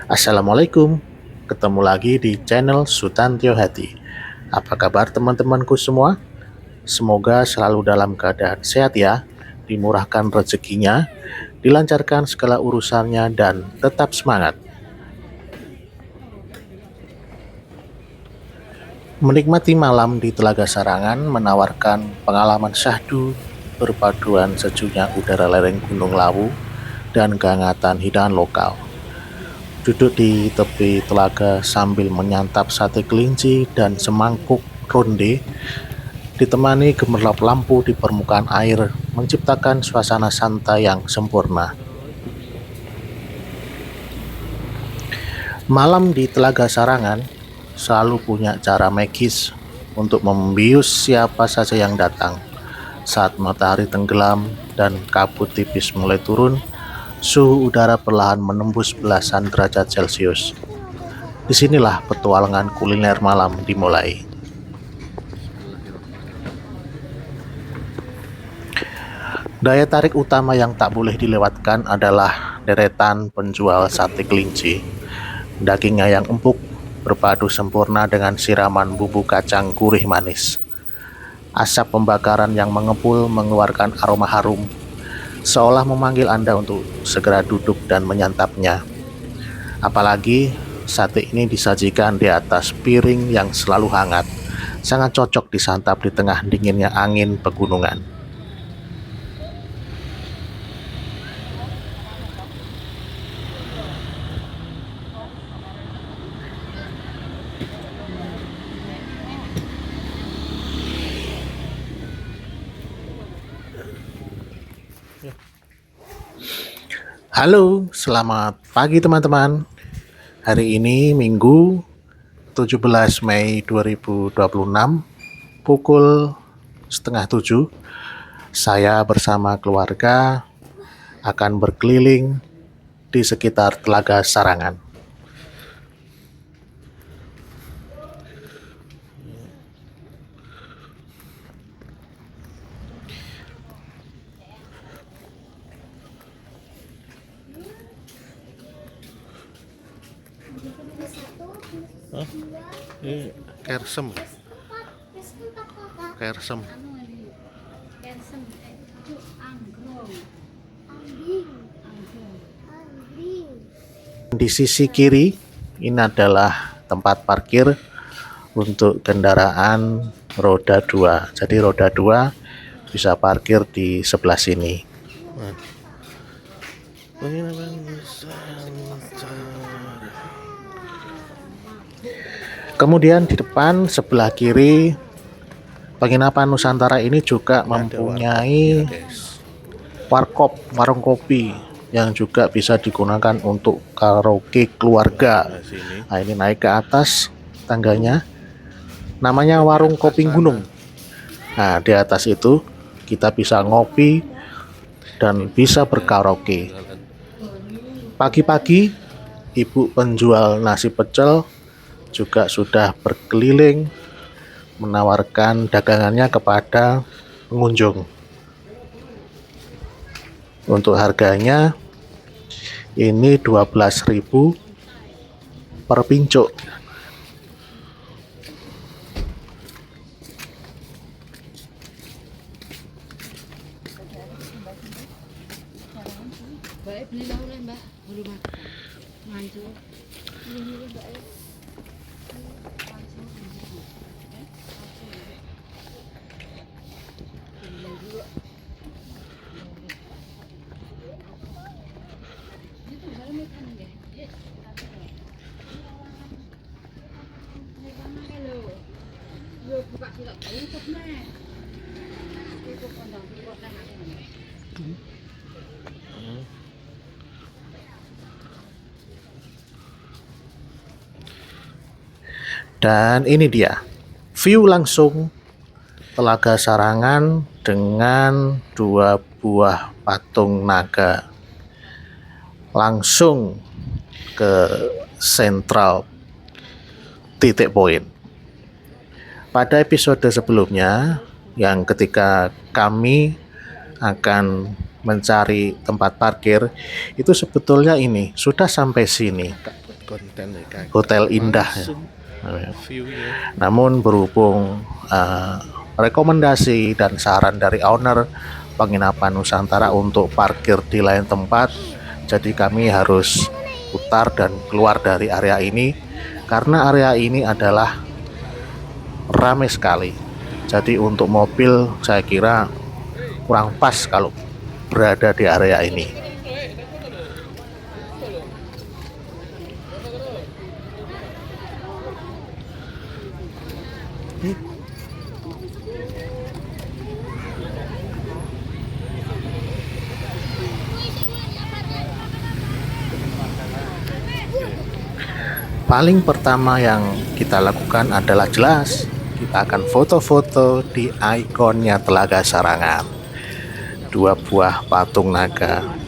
Assalamualaikum, ketemu lagi di channel Sutantio Hati. Apa kabar teman-temanku semua? Semoga selalu dalam keadaan sehat ya, dimurahkan rezekinya, dilancarkan segala urusannya, dan tetap semangat. Menikmati malam di Telaga Sarangan menawarkan pengalaman syahdu berpaduan sejuknya udara lereng Gunung Lawu dan kehangatan hidangan lokal. Duduk di tepi telaga sambil menyantap sate kelinci dan semangkuk ronde, ditemani gemerlap lampu di permukaan air, menciptakan suasana santai yang sempurna. Malam di Telaga Sarangan selalu punya cara magis untuk membius siapa saja yang datang. Saat matahari tenggelam dan kabut tipis mulai turun, suhu udara perlahan menembus belasan derajat Celcius. Disinilah petualangan kuliner malam dimulai. Daya tarik utama yang tak boleh dilewatkan adalah deretan penjual sate kelinci. Dagingnya yang empuk berpadu sempurna dengan siraman bumbu kacang gurih manis. Asap pembakaran yang mengepul mengeluarkan aroma harum, seolah memanggil Anda untuk segera duduk dan menyantapnya. Apalagi sate ini disajikan di atas piring yang selalu hangat, sangat cocok disantap di tengah dinginnya angin pegunungan. Halo, selamat pagi teman-teman. Hari ini Minggu 17 Mei 2026 pukul setengah 7. Saya bersama keluarga akan berkeliling di sekitar Telaga Sarangan. Ini kersem. Kersem. Di sisi kiri ini adalah tempat parkir untuk kendaraan roda 2. Jadi roda 2 bisa parkir di sebelah sini. Kemudian di depan sebelah kiri penginapan Nusantara ini juga mempunyai warkop, warung kopi yang juga bisa digunakan untuk karaoke keluarga. Nah, ini naik ke atas tangganya, namanya warung kopi gunung. Nah, di atas itu kita bisa ngopi dan bisa berkaraoke. Pagi-pagi ibu penjual nasi pecel juga sudah berkeliling menawarkan dagangannya kepada pengunjung. Untuk harganya ini 12.000 per pincuk. Dan ini dia view langsung Telaga Sarangan dengan 2 buah patung naga langsung ke sentral titik poin. Pada episode sebelumnya yang ketika kami akan mencari tempat parkir itu sebetulnya ini sudah sampai sini. hotel indah ya. Namun berhubung rekomendasi dan saran dari owner penginapan Nusantara untuk parkir di lain tempat, jadi kami harus putar dan keluar dari area ini karena area ini adalah ramai sekali. Jadi untuk mobil saya kira kurang pas kalau berada di area ini. Paling pertama yang kita lakukan adalah jelas kita akan foto-foto di ikonnya Telaga Sarangan, dua buah patung naga.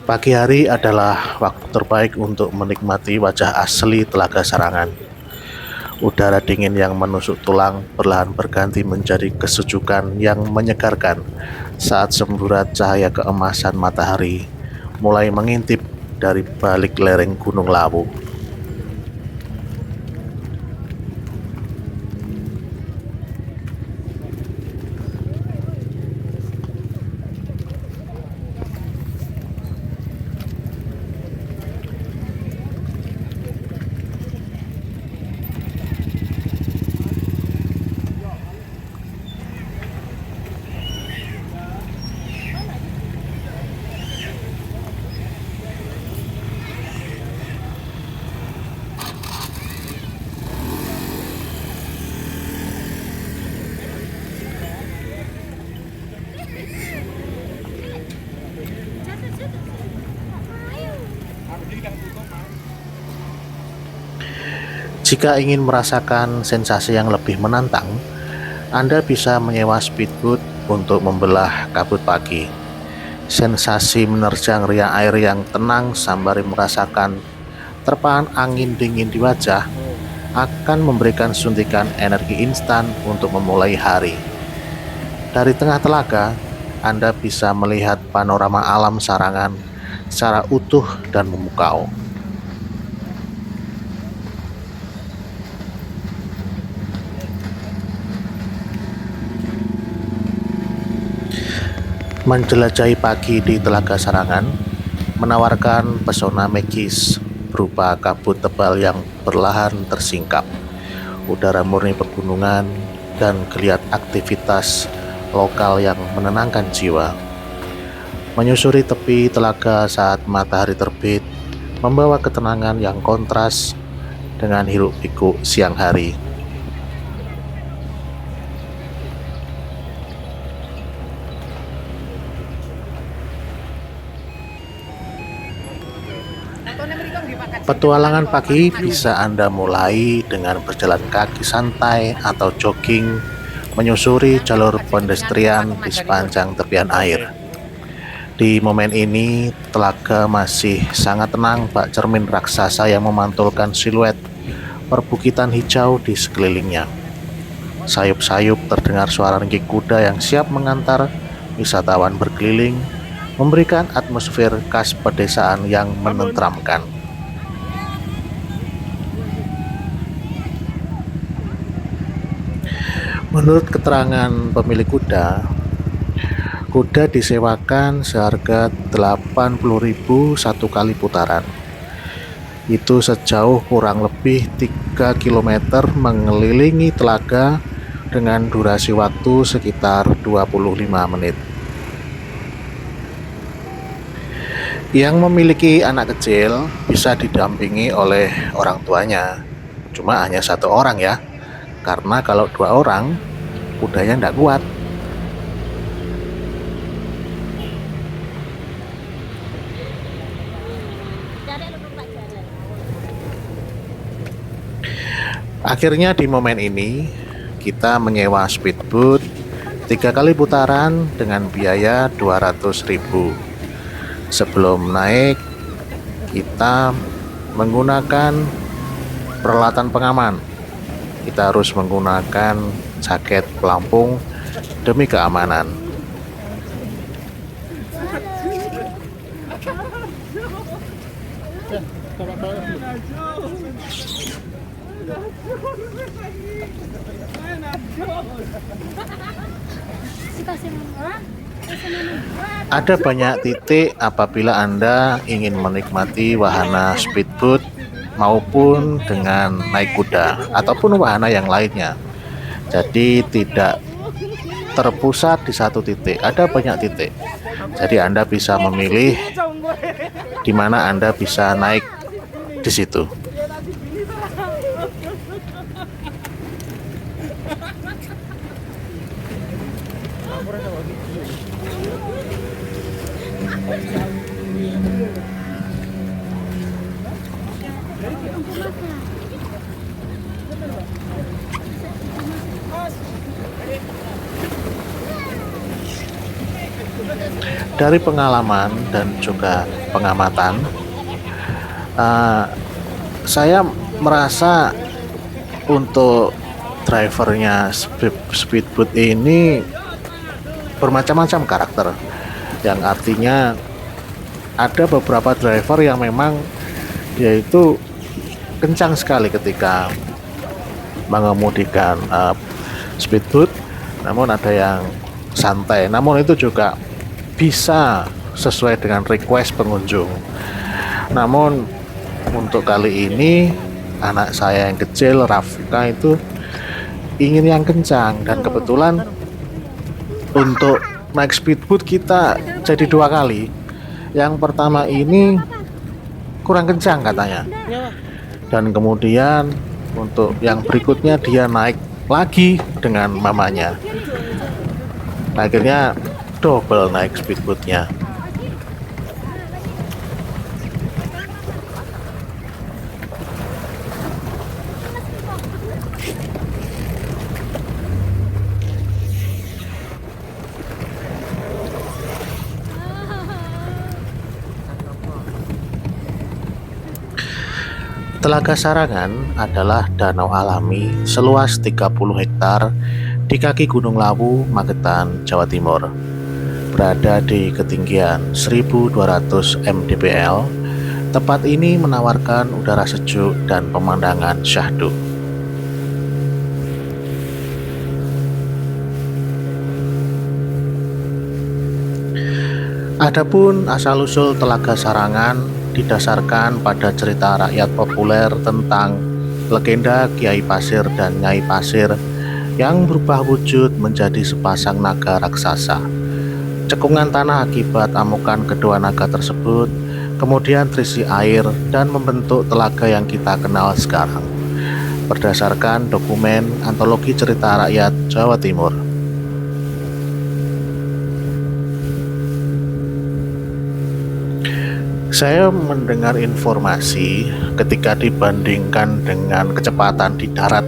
Pagi hari adalah waktu terbaik untuk menikmati wajah asli Telaga Sarangan. Udara dingin yang menusuk tulang perlahan berganti menjadi kesejukan yang menyegarkan saat semburat cahaya keemasan matahari mulai mengintip dari balik lereng Gunung Lawu. Jika ingin merasakan sensasi yang lebih menantang, Anda bisa menyewa speedboat untuk membelah kabut pagi. Sensasi menerjang riang air yang tenang sembari merasakan terpaan angin dingin di wajah akan memberikan suntikan energi instan untuk memulai hari. Dari tengah telaga, Anda bisa melihat panorama alam Sarangan secara utuh dan memukau. Menjelajahi pagi di Telaga Sarangan menawarkan pesona magis berupa kabut tebal yang perlahan tersingkap, udara murni pegunungan, dan geliat aktivitas lokal yang menenangkan jiwa. Menyusuri tepi telaga saat matahari terbit membawa ketenangan yang kontras dengan hiruk-pikuk siang hari. Petualangan pagi bisa Anda mulai dengan berjalan kaki santai atau jogging menyusuri jalur pedestrian di sepanjang tepian air. Di momen ini, telaga masih sangat tenang bak cermin raksasa yang memantulkan siluet perbukitan hijau di sekelilingnya. Sayup-sayup terdengar suara ringkik kuda yang siap mengantar wisatawan berkeliling, memberikan atmosfer khas pedesaan yang menenteramkan. Menurut keterangan pemilik kuda, kuda disewakan seharga 80.000 satu kali putaran. Itu sejauh kurang lebih 3 km mengelilingi telaga dengan durasi waktu sekitar 25 menit. Yang memiliki anak kecil bisa didampingi oleh orang tuanya, cuma hanya satu orang ya, karena kalau 2 orang kudanya tidak kuat. Akhirnya di momen ini kita menyewa speedboat 3 kali putaran dengan biaya 200.000. Sebelum naik kita menggunakan peralatan pengaman. Kita harus menggunakan jaket pelampung demi keamanan. Ada banyak titik apabila Anda ingin menikmati wahana speedboat maupun dengan naik kuda ataupun wahana yang lainnya. Jadi tidak terpusat di satu titik, ada banyak titik. Jadi Anda bisa memilih di mana Anda bisa naik di situ. Dari pengalaman dan juga pengamatan, saya merasa untuk drivernya speedboat ini bermacam-macam karakter, yang artinya ada beberapa driver yang memang dia itu kencang sekali ketika mengemudikan speedboat, namun ada yang santai, namun itu juga bisa sesuai dengan request pengunjung. Namun untuk kali ini anak saya yang kecil Rafika itu ingin yang kencang, dan kebetulan untuk naik speedboat kita jadi 2 kali. Yang pertama ini kurang kencang katanya, dan kemudian untuk yang berikutnya dia naik lagi dengan mamanya. Akhirnya double naik speedboatnya. Telaga Sarangan adalah danau alami seluas 30 hektar di kaki Gunung Lawu, Magetan, Jawa Timur. Berada di ketinggian 1200 mdpl, tempat ini menawarkan udara sejuk dan pemandangan syahdu. Adapun asal-usul Telaga Sarangan didasarkan pada cerita rakyat populer tentang legenda Kiai Pasir dan Nyai Pasir yang berubah wujud menjadi sepasang naga raksasa. Cekungan tanah akibat amukan kedua naga tersebut kemudian terisi air dan membentuk telaga yang kita kenal sekarang, berdasarkan dokumen antologi cerita rakyat Jawa Timur. Saya mendengar informasi ketika dibandingkan dengan kecepatan di darat,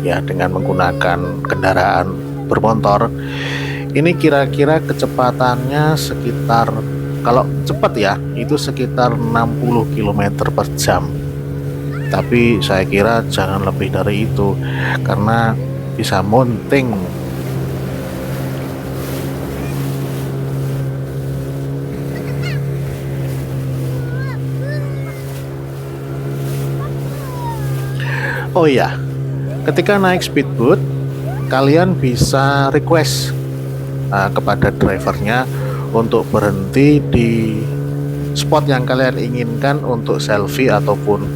ya, dengan menggunakan kendaraan bermotor, ini kira-kira kecepatannya sekitar, kalau cepat ya, itu sekitar 60 km per jam. Tapi saya kira jangan lebih dari itu, karena bisa mounting. Oh iya, ketika naik speedboat, kalian bisa request kepada drivernya untuk berhenti di spot yang kalian inginkan untuk selfie ataupun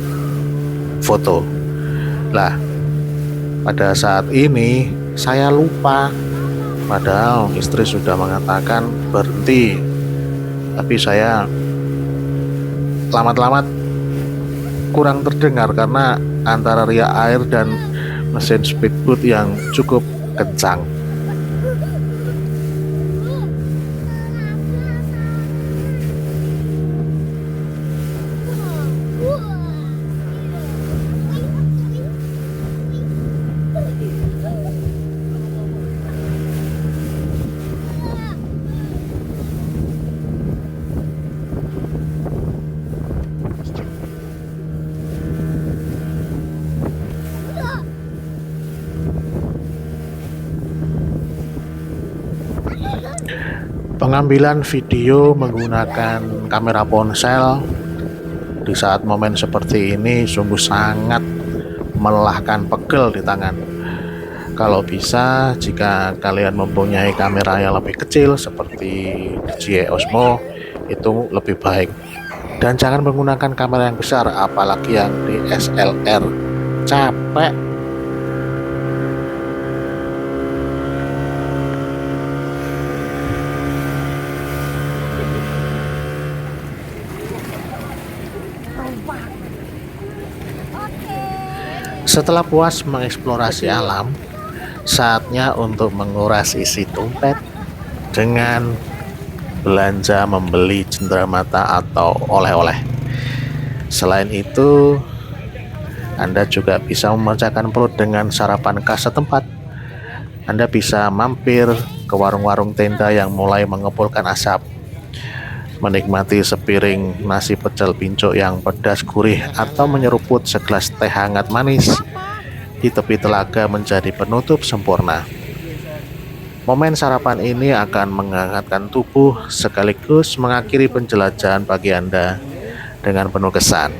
foto. Lah, pada saat ini saya lupa, padahal istri sudah mengatakan berhenti, tapi saya lamat-lamat kurang terdengar karena antara riak air dan mesin speedboat yang cukup kencang. Pengambilan video menggunakan kamera ponsel di saat momen seperti ini sungguh sangat melelahkan, pegel di tangan. Kalau bisa, jika kalian mempunyai kamera yang lebih kecil seperti DJI Osmo, itu lebih baik. Dan jangan menggunakan kamera yang besar, apalagi yang DSLR. Capek. Setelah puas mengeksplorasi alam, saatnya untuk menguras isi dompet dengan belanja membeli cenderamata atau oleh-oleh. Selain itu, Anda juga bisa memanjakan perut dengan sarapan khas setempat. Anda bisa mampir ke warung-warung tenda yang mulai mengepulkan asap, menikmati sepiring nasi pecel pincuk yang pedas gurih, atau menyeruput segelas teh hangat manis di tepi telaga menjadi penutup sempurna. Momen sarapan ini akan menghangatkan tubuh sekaligus mengakhiri penjelajahan pagi Anda dengan penuh kesan.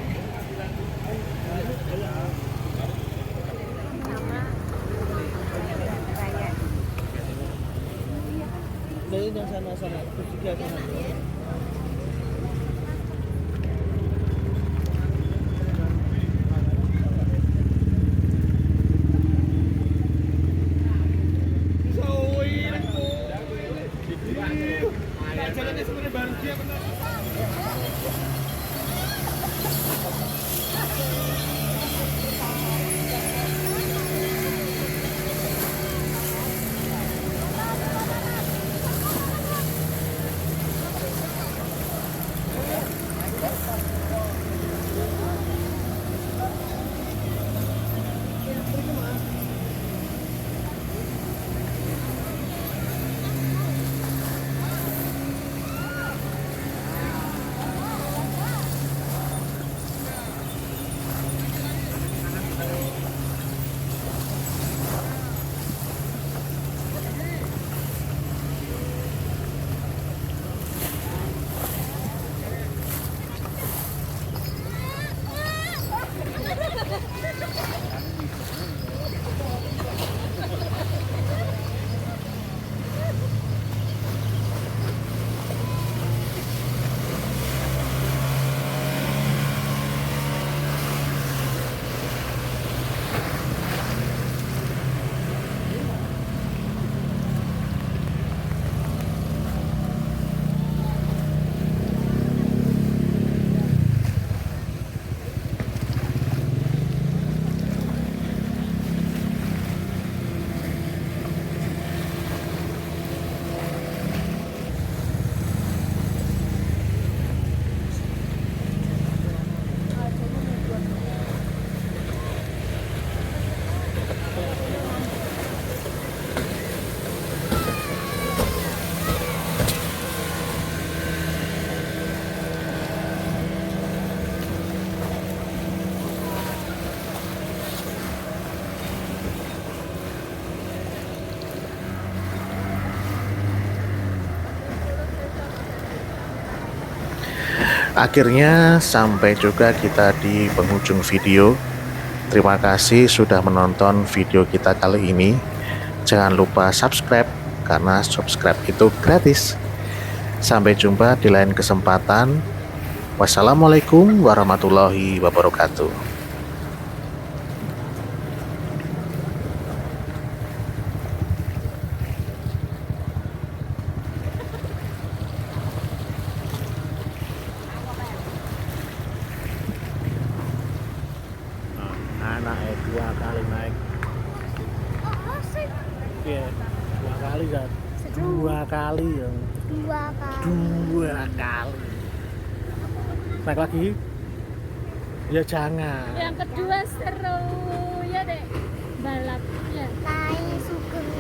Akhirnya sampai juga kita di penghujung video. Terima kasih sudah menonton video kita kali ini. Jangan lupa subscribe, karena subscribe itu gratis. Sampai jumpa di lain kesempatan. Wassalamualaikum warahmatullahi wabarakatuh. Anaknya 2 kali naik. Iya, 2 kali kan? 2 kali ya. 2 kali. Naik lagi? Ya jangan. Yang kedua seru ya dek balapnya. Naik sugeng.